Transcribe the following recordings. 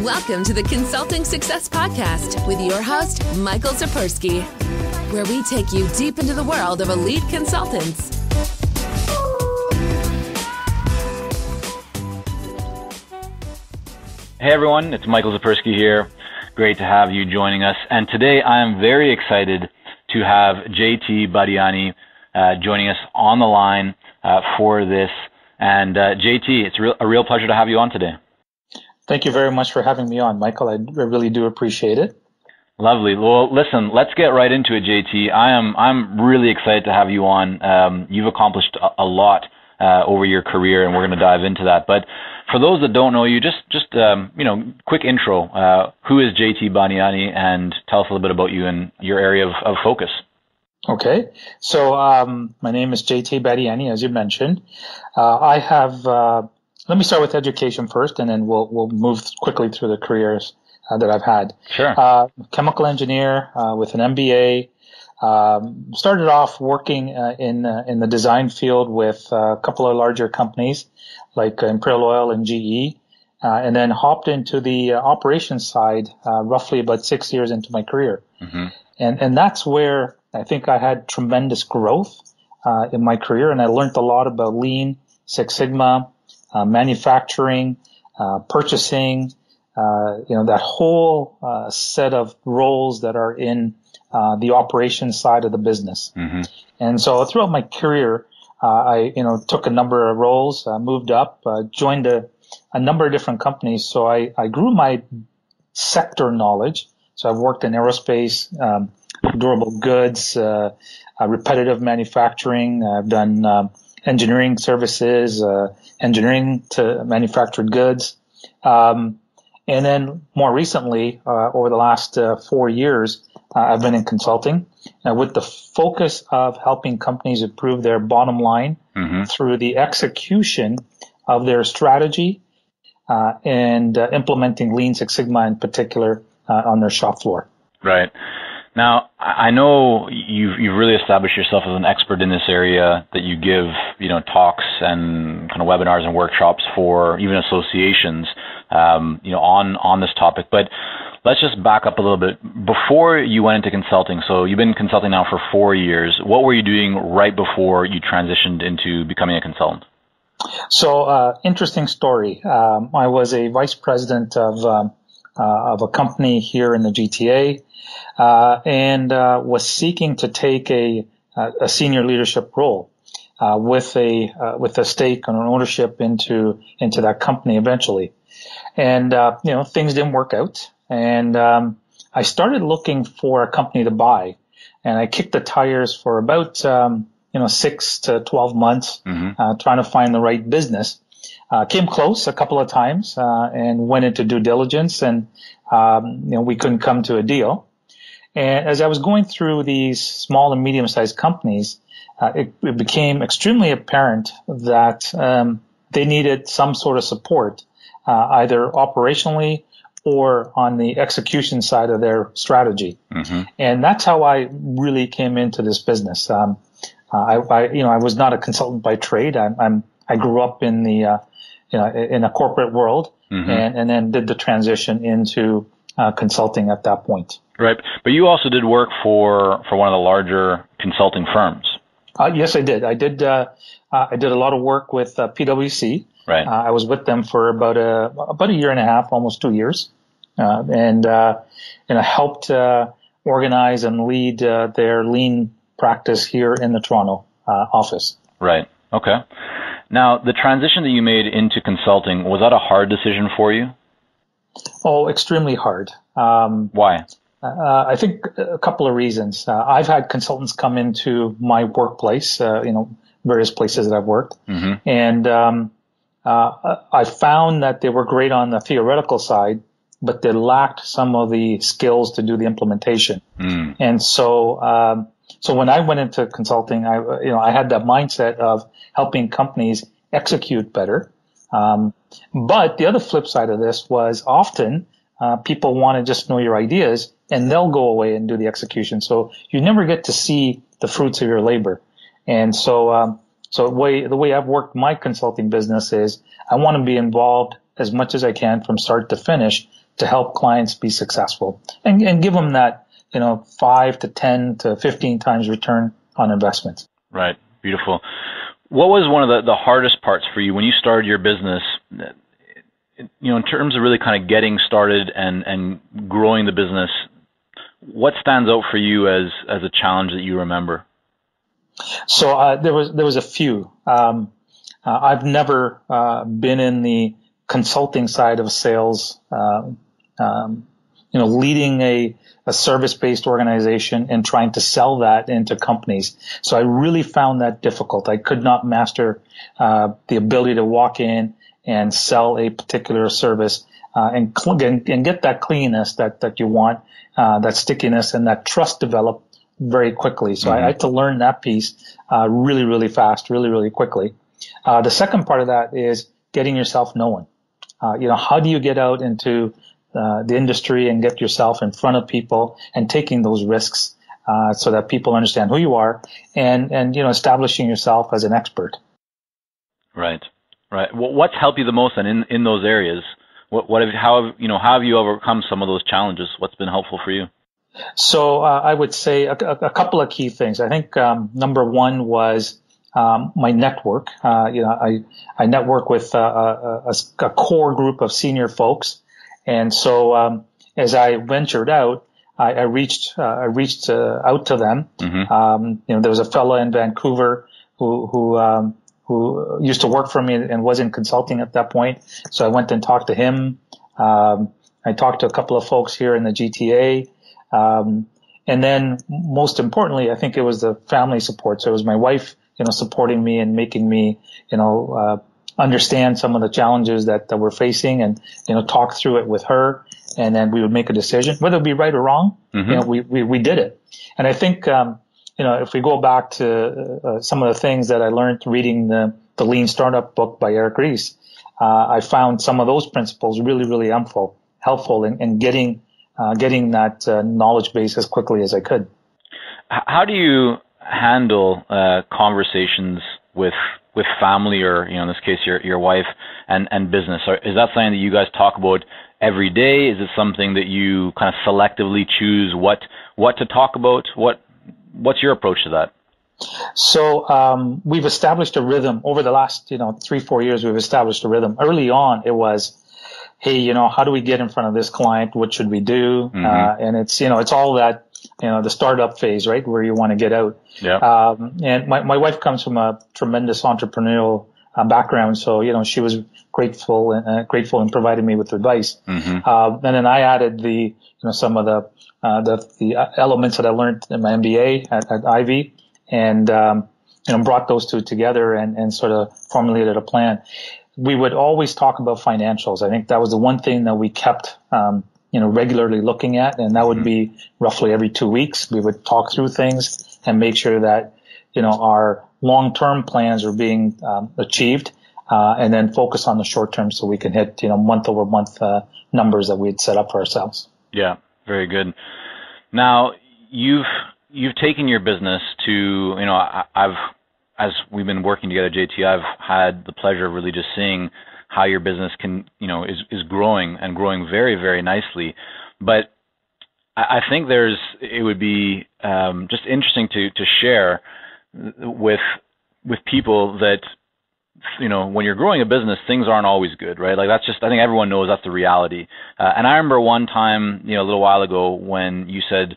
Welcome to the Consulting Success Podcast with your host, Michael Sapersky, where we take you deep into the world of elite consultants. Hey everyone, it's Michael Sapersky here. Great to have you joining us. And today I am very excited to have JT Badiani joining us on the line for this. And JT, it's a real pleasure to have you on today. Thank you very much for having me on, Michael. I really do appreciate it. Lovely. Well, listen, let's get right into it, JT. I'm really excited to have you on. You've accomplished a lot over your career, and we're going to dive into that. But for those that don't know you, just quick intro. Who is JT Badiani, and tell us a little bit about you and your area of focus. Okay. So my name is JT Badiani, as you mentioned. Let me start with education first, and then we'll move quickly through the careers that I've had. Sure. Chemical engineer with an MBA. Started off working in the design field with a couple of larger companies like Imperial Oil and GE, and then hopped into the operations side roughly about 6 years into my career. Mm-hmm. And that's where I think I had tremendous growth in my career, and I learned a lot about Lean, Six Sigma, manufacturing, purchasing, that whole set of roles that are in the operations side of the business. Mm-hmm. And so throughout my career, I took a number of roles, moved up, joined a number of different companies. So I grew my sector knowledge. So I've worked in aerospace, durable goods, repetitive manufacturing. I've done engineering services, engineering to manufactured goods. And then more recently, over the last 4 years, I've been in consulting with the focus of helping companies improve their bottom line through the execution of their strategy and implementing Lean Six Sigma in particular on their shop floor. Right. Now, I know you've really established yourself as an expert in this area, that you give, talks and kind of webinars and workshops for even associations, on this topic. But let's just back up a little bit. Before you went into consulting, so you've been consulting now for 4 years, what were you doing right before you transitioned into becoming a consultant? So, interesting story. I was a vice president of a company here in the GTA, and was seeking to take a senior leadership role with a stake and an ownership into that company eventually. And things didn't work out, and I started looking for a company to buy, and I kicked the tires for about 6 to 12 months, trying to find the right business. Came close a couple of times, and went into due diligence, and we couldn't come to a deal. And as I was going through these small and medium-sized companies, it became extremely apparent that they needed some sort of support, either operationally or on the execution side of their strategy. Mm-hmm. And that's how I really came into this business. I was not a consultant by trade. I grew up in the in a corporate world, and then did the transition into consulting at that point. Right, but you also did work for one of the larger consulting firms. Yes, I did. I did a lot of work with PwC. Right. I was with them for about a year and a half, almost 2 years, and helped organize and lead their lean practice here in the Toronto office. Right. Okay. Now, the transition that you made into consulting, was that a hard decision for you? Oh, extremely hard. Why? I think a couple of reasons. I've had consultants come into my workplace, various places that I've worked, and I found that they were great on the theoretical side, but they lacked some of the skills to do the implementation. And so when I went into consulting, I had that mindset of helping companies execute better. But the other flip side of this was often people want to just know your ideas, and they'll go away and do the execution. So you never get to see the fruits of your labor. And so the way I've worked my consulting business is I want to be involved as much as I can from start to finish to help clients be successful and give them that, 5 to 10 to 15 times return on investment. Right. Beautiful. What was one of the hardest parts for you when you started your business, in terms of really kind of getting started and growing the business? What stands out for you as a challenge that you remember? So there was a few. I've never been in the consulting side of sales, leading a service-based organization and trying to sell that into companies. So I really found that difficult. I could not master the ability to walk in and sell a particular service and get that cleanness that you want, that stickiness and that trust developed very quickly. So I had to learn that piece really, really fast, really, really quickly. The second part of that is getting yourself known. How do you get out into the industry and get yourself in front of people and taking those risks so that people understand who you are and establishing yourself as an expert. Right. What's helped you the most then in those areas? How have you overcome some of those challenges? What's been helpful for you? So I would say a couple of key things. I think number one was my network. I network with a core group of senior folks, and so as I ventured out, I reached out to them. There was a fellow in Vancouver who used to work for me and was in consulting at that point. So I went and talked to him. I talked to a couple of folks here in the GTA. And then most importantly, I think it was the family support. So it was my wife, supporting me and making me, understand some of the challenges that we're facing and, talk through it with her. And then we would make a decision, whether it be right or wrong. We did it. And I think, if we go back to some of the things that I learned reading the Lean Startup book by Eric Ries, I found some of those principles really, really helpful in getting that knowledge base as quickly as I could. How do you handle conversations with family, or in this case your wife and business? Is that something that you guys talk about every day? Is it something that you kind of selectively choose what to talk about? What's your approach to that? So we've established a rhythm over the last 3-4 years. We've established a rhythm. Early on, it was, hey, how do we get in front of this client? What should we do? And it's all that, the startup phase, right, where you want to get out. Yeah. And my wife comes from a tremendous entrepreneurial background, so she was grateful and provided me with advice. And then I added some of the elements that I learned in my MBA at Ivy, and brought those two together and sort of formulated a plan. We would always talk about financials. I think that was the one thing that we kept, regularly looking at, and that would be roughly every 2 weeks. We would talk through things and make sure that, our long-term plans are being achieved, and then focus on the short-term so we can hit, month-over-month numbers that we had set up for ourselves. Yeah, very good. Now, you've taken your business to, as we've been working together, JT, I've had the pleasure of really just seeing how your business is growing and growing very, very nicely. But I think it would be just interesting to share with people that, when you're growing a business, things aren't always good, right? Like I think everyone knows that's the reality. And I remember one time, a little while ago when you said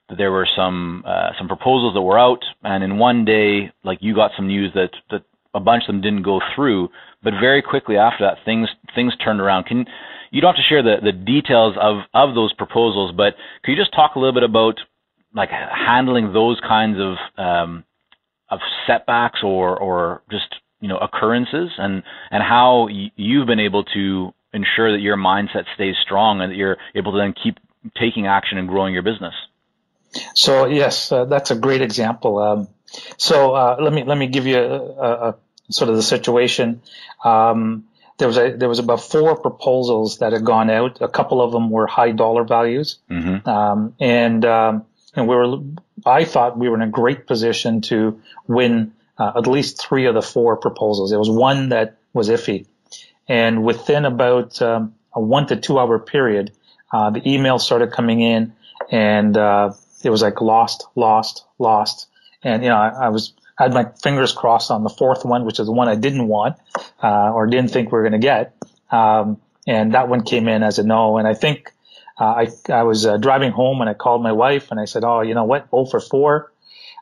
that there were some proposals that were out, and in one day, like you got some news that a bunch of them didn't go through, but very quickly after that, things turned around. You don't have to share the details of those proposals, but could you just talk a little bit about like handling those kinds of setbacks or just occurrences, and how you've been able to ensure that your mindset stays strong and that you're able to then keep taking action and growing your business? So yes, that's a great example. So let me give you a sort of the situation. There was about 4 proposals that had gone out. A couple of them were high dollar values, and I thought we were in a great position to win at least 3 of the 4 proposals. There was one that was iffy, and within about a 1 to 2 hour period, the emails started coming in, and it was like lost. And I had my fingers crossed on the fourth one, which is the one I didn't want or didn't think we were going to get. And that one came in as a no. And I think I was driving home and I called my wife and I said, "Oh, you know what? 0 for 4.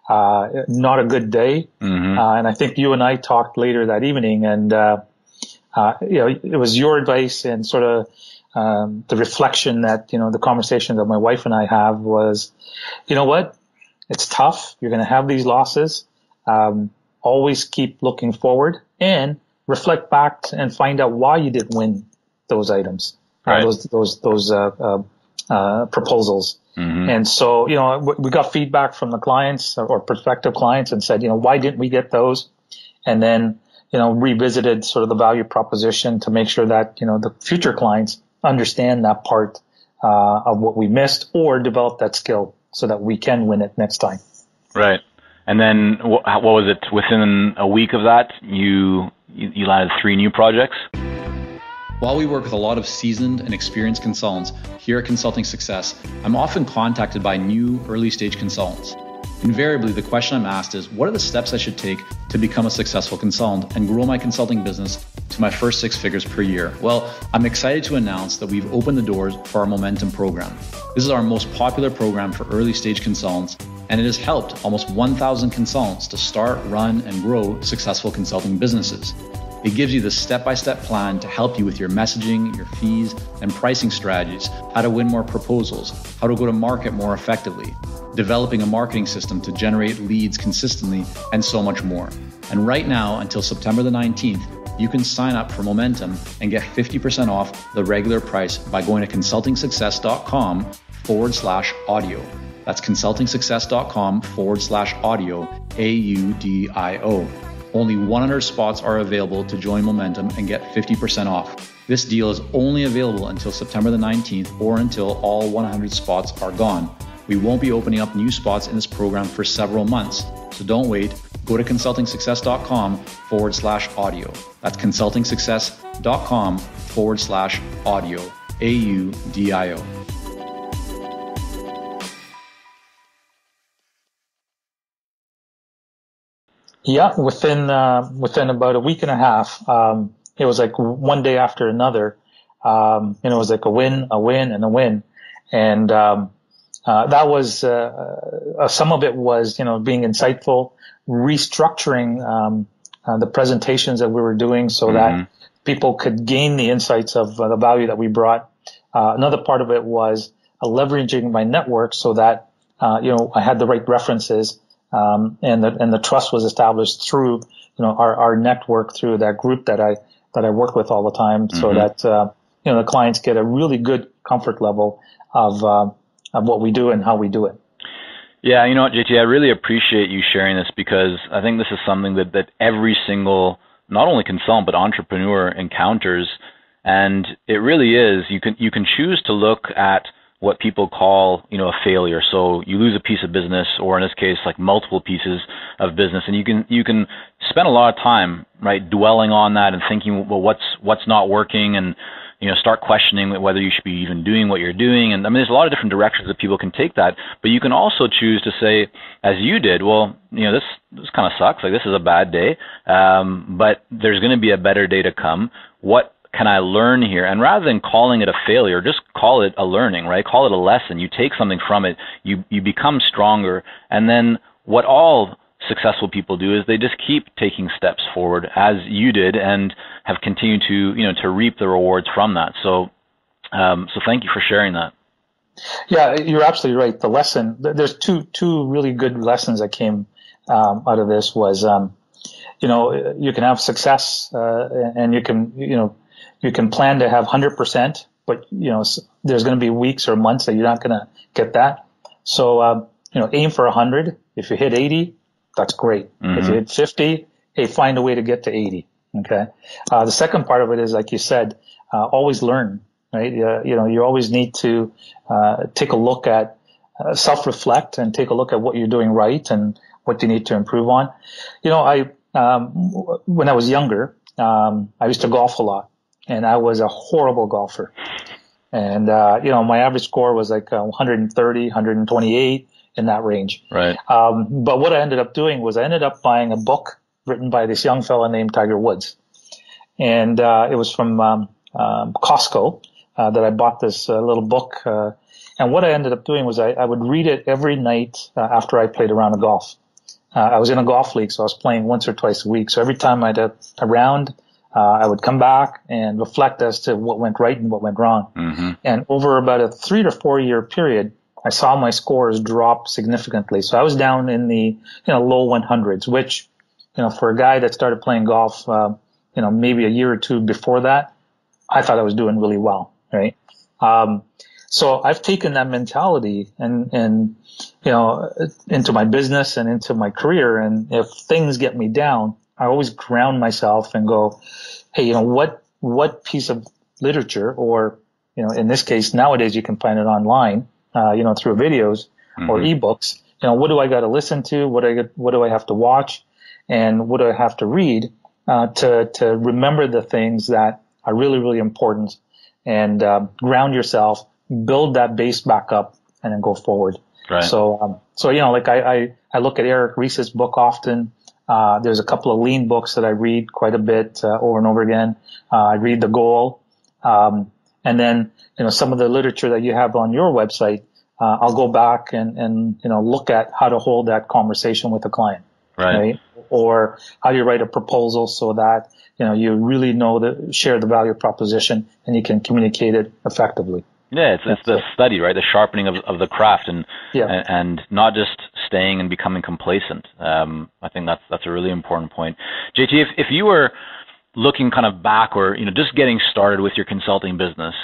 Not a good day." Mm-hmm. And I think you and I talked later that evening, and it was your advice and sort of the reflection that the conversation that my wife and I have was, you know what? It's tough. You're going to have these losses. Always keep looking forward and reflect back and find out why you didn't win those items, right. those proposals. Mm-hmm. And so, we got feedback from the clients or prospective clients and said, why didn't we get those? And then, revisited sort of the value proposition to make sure that, the future clients understand that part of what we missed or develop that skill so that we can win it next time. Right. And then what was it? Within a week of that, you landed 3 new projects? While we work with a lot of seasoned and experienced consultants here at Consulting Success, I'm often contacted by new early-stage consultants. Invariably, the question I'm asked is, what are the steps I should take to become a successful consultant and grow my consulting business to my first 6 figures per year? Well, I'm excited to announce that we've opened the doors for our Momentum program. This is our most popular program for early-stage consultants, and it has helped almost 1,000 consultants to start, run, and grow successful consulting businesses. It gives you the step-by-step plan to help you with your messaging, your fees, and pricing strategies, how to win more proposals, how to go to market more effectively, developing a marketing system to generate leads consistently, and so much more. And right now, until September the 19th, you can sign up for Momentum and get 50% off the regular price by going to consultingsuccess.com/audio. That's consultingsuccess.com/audio, AUDIO. Only 100 spots are available to join Momentum and get 50% off. This deal is only available until September the 19th or until all 100 spots are gone. We won't be opening up new spots in this program for several months, so don't wait. Go to consultingsuccess.com/audio. That's consultingsuccess.com/audio, AUDIO. Yeah, within about a week and a half, it was like one day after another. It was like a win, and a win. And that was some of it was, being insightful, restructuring the presentations that we were doing so that people could gain the insights of the value that we brought. Another part of it was leveraging my network so that I had the right references. And the trust was established through, our network, through that group that I work with all the time, so that, the clients get a really good comfort level of what we do and how we do it. Yeah, you know what, JT, I really appreciate you sharing this because I think this is something that every single, not only consultant, but entrepreneur encounters. And it really is, you can choose to look at what people call, a failure. So you lose a piece of business, or in this case, like multiple pieces of business, and you can spend a lot of time, right, dwelling on that and thinking, well, what's not working, and start questioning whether you should be even doing what you're doing. And I mean, there's a lot of different directions that people can take that, but you can also choose to say, as you did, well, this kind of sucks. Like, this is a bad day, but there's going to be a better day to come. What can I learn here? And rather than calling it a failure, just call it a learning, right? Call it a lesson. You take something from it, you become stronger. And then what all successful people do is they just keep taking steps forward, as you did, and have continued to reap the rewards from that. So thank you for sharing that. Yeah, you're absolutely right. The lesson, there's two really good lessons that came out of this was, you can have success, and you can plan to have 100%, but there's going to be weeks or months that you're not going to get that. So aim for 100. If you hit 80, that's great. If you hit 50, hey, find a way to get to 80. Okay. The second part of it is, like you said, always learn. Right. You always need to take a look at, self-reflect and take a look at what you're doing right and what you need to improve on. When I was younger, I used to golf a lot. And I was a horrible golfer. And, my average score was like 130, 128 in that range. Right. But what I ended up doing was I ended up buying a book written by this young fella named Tiger Woods. And, it was from, Costco, that I bought this little book. And what I ended up doing was I would read it every night after I played a round of golf. I was in a golf league, so I was playing once or twice a week. So every time I'd have a round, I would come back and reflect as to what went right and what went wrong. Mm-hmm. And over about a 3 to 4 year period, I saw my scores drop significantly. So I was down in the, low 100s, which, for a guy that started playing golf, maybe a year or two before that, I thought I was doing really well, right? So I've taken that mentality and into my business and into my career. And if things get me down, I always ground myself and go, hey, what piece of literature, or, in this case, nowadays you can find it online, through videos or ebooks. What do I got to listen to? What do I have to watch? And what do I have to read, to remember the things that are really, really important, and, ground yourself, build that base back up, and then go forward. Right. So I look at Eric Ries's book often. There's a couple of lean books that I read quite a bit, over and over again. I read The Goal. And then, some of the literature that you have on your website, I'll go back and look at how to hold that conversation with a client. Right. Or how do you write a proposal so that, you really share the value proposition and you can communicate it effectively. Yeah, it's the study, right? The sharpening of the craft, and not just staying and becoming complacent. I think that's a really important point. JT, if you were looking kind of back, or just getting started with your consulting business,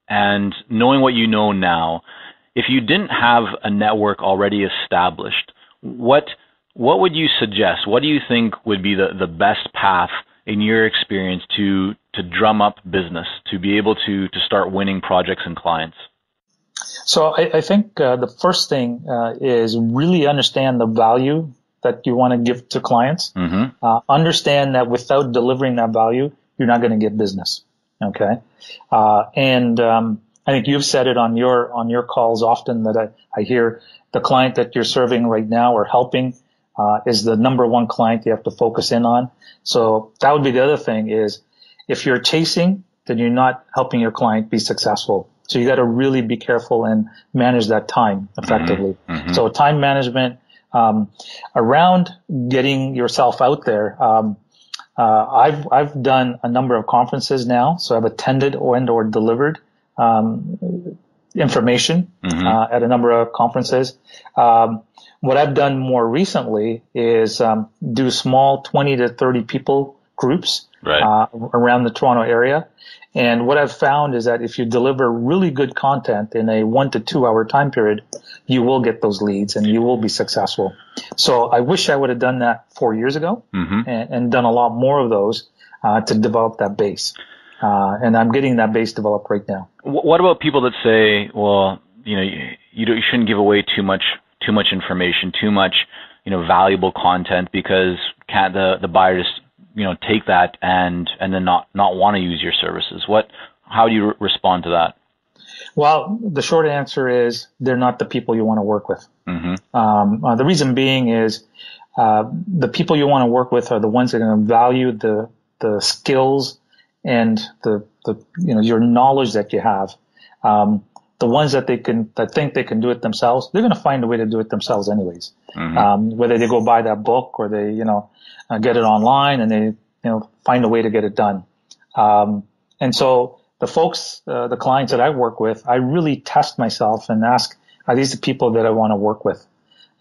and knowing what you know now, if you didn't have a network already established, what would you suggest? What do you think would be the best path in your experience to drum up business, to be able to start winning projects and clients? So I think the first thing is really understand the value that you want to give to clients. Mm-hmm. Understand that without delivering that value, you're not going to get business. Okay. And I think you've said it on your calls often, that I hear the client that you're serving right now or helping is the number one client you have to focus in on. So that would be the other thing, is if you're chasing, then you're not helping your client be successful. So you got to really be careful and manage that time effectively. Mm-hmm. So time management, around getting yourself out there. I've done a number of conferences now. So I've attended or delivered, information, at a number of conferences. What I've done more recently is, do small 20 to 30 people groups, around the Toronto area. And what I've found is that if you deliver really good content in a 1 to 2 hour time period, you will get those leads and you will be successful. So I wish I would have done that 4 years ago, and done a lot more of those, to develop that base. And I'm getting that base developed right now. What about people that say, well, you shouldn't give away too much information, too much, valuable content, because can't the buyer just, take that and then not want to use your services? How do you respond to that? Well, the short answer is they're not the people you want to work with. Mm-hmm. The reason being is, the people you want to work with are the ones that are going to value the skills and the your knowledge that you have. The ones that think they can do it themselves, they're going to find a way to do it themselves anyways. Mm-hmm. Whether they go buy that book or they, get it online and they, find a way to get it done. And so the folks, the clients that I work with, I really test myself and ask, are these the people that I want to work with?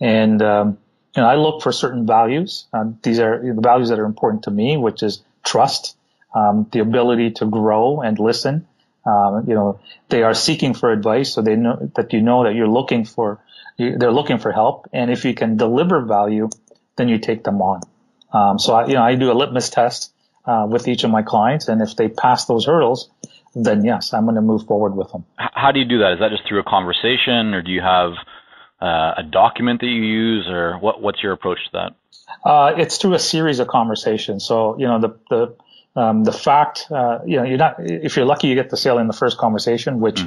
And, I look for certain values. These are the values that are important to me, which is trust, the ability to grow and listen. They are seeking for advice, so they know that you're looking for, they're looking for help. And if you can deliver value, then you take them on. So I do a litmus test, with each of my clients. And if they pass those hurdles, then yes, I'm going to move forward with them. How do you do that? Is that just through a conversation, or do you have a document that you use, or what's your approach to that? It's through a series of conversations. So, The fact, if you're lucky, you get the sale in the first conversation, which,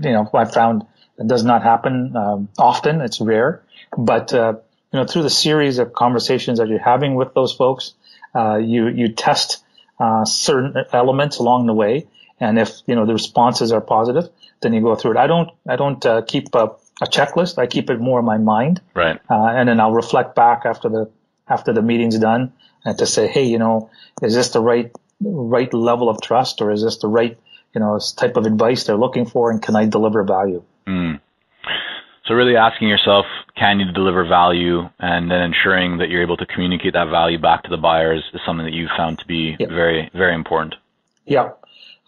I've found does not happen often. It's rare. But, through the series of conversations that you're having with those folks, you test certain elements along the way. And if, the responses are positive, then you go through it. I don't keep a checklist. I keep it more in my mind. Right. And then I'll reflect back after the meeting's done and to say, hey, is this the right level of trust, or is this the right, type of advice they're looking for, and can I deliver value? So really asking yourself, can you deliver value, and then ensuring that you're able to communicate that value back to the buyers is something that you've found to be very, very important. Yeah,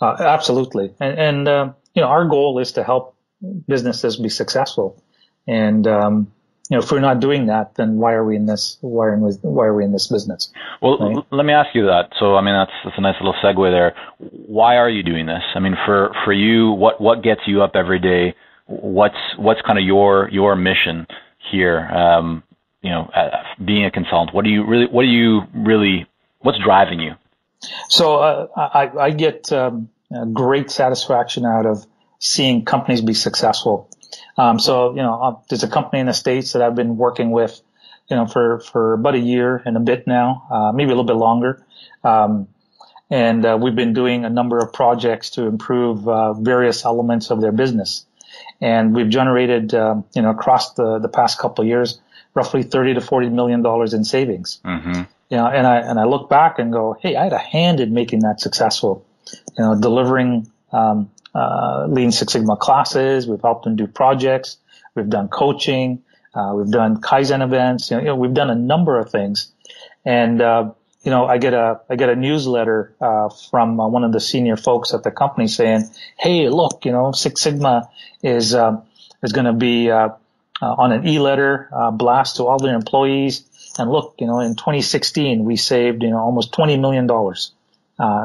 absolutely. And our goal is to help businesses be successful. And, if we're not doing that, then why are we in this? Why are we in this business? Well, right? Let me ask you that. So, that's a nice little segue there. Why are you doing this? For you, what gets you up every day? What's kind of your mission here? Being a consultant, what's driving you? So, I get great satisfaction out of seeing companies be successful. There's a company in the States that I've been working with, for about a year and a bit now, maybe a little bit longer. And we've been doing a number of projects to improve various elements of their business. And we've generated, across the past couple of years, roughly $30 to $40 million in savings. Mm-hmm. And I look back and go, hey, I had a hand in making that successful. Delivering Lean Six Sigma classes. We've helped them do projects. We've done coaching. We've done Kaizen events. We've done a number of things. And I get a newsletter from one of the senior folks at the company saying, hey, look, Six Sigma is going to be on an e-letter blast to all their employees. And look, in 2016 we saved almost $20 million.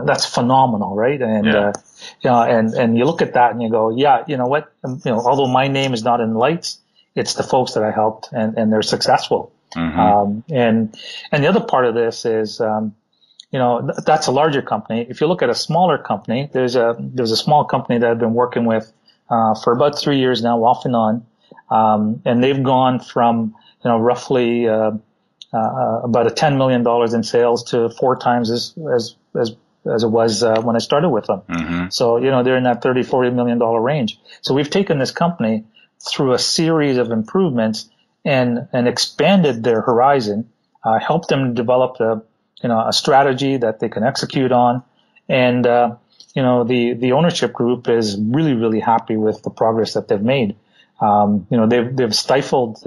That's phenomenal, right? And and you look at that and you go, yeah, you know what? Although my name is not in lights, it's the folks that I helped, and they're successful. Mm-hmm. And the other part of this is, that's a larger company. If you look at a smaller company, there's a small company that I've been working with for about 3 years now, off and on, and they've gone from roughly about a $10 million in sales to 4 times as it was when I started with them. Mm-hmm. So they're in that $30-40 million range. So we've taken this company through a series of improvements and expanded their horizon, helped them develop a strategy that they can execute on, and the ownership group is really, really happy with the progress that they've made. They've stifled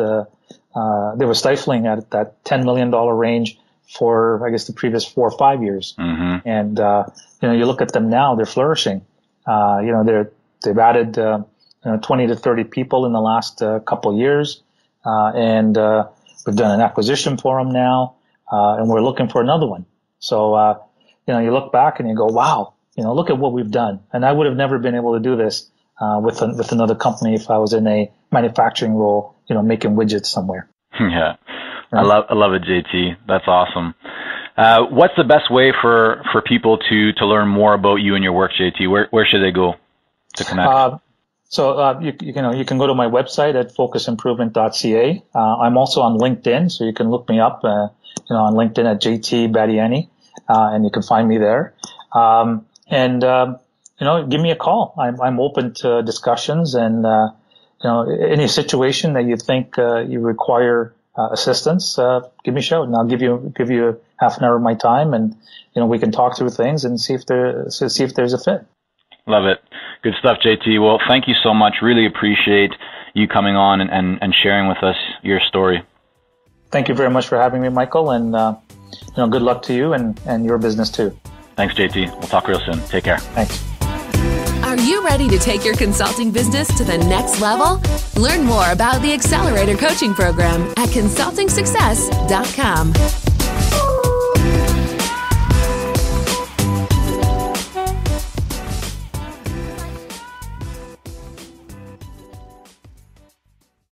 they were stifling at that $10 million range for, I guess, the previous 4 or 5 years. Mm-hmm. And you look at them now, they're flourishing. They've added 20 to 30 people in the last couple of years. And we've done an acquisition for them now, and we're looking for another one. So, you look back and you go, wow, look at what we've done. And I would have never been able to do this with another company if I was in a manufacturing role, making widgets somewhere. Yeah, right? I love it, JT. That's awesome. What's the best way for people to learn more about you and your work, JT? Where should they go to connect? So you can go to my website at focusimprovement.ca. I'm also on LinkedIn, so you can look me up on LinkedIn at JT Badiani, and you can find me there. Give me a call. I'm open to discussions, and any situation that you think you require assistance, give me a shout, and I'll give you half an hour of my time, and we can talk through things and see if there's a fit. Love it. Good stuff, JT. Well, thank you so much. Really appreciate you coming on and sharing with us your story. Thank you very much for having me, Michael, and good luck to you and your business too. Thanks, JT. We'll talk real soon. Take care. Thanks. Are you ready to take your consulting business to the next level? Learn more about the Accelerator Coaching Program at consultingsuccess.com.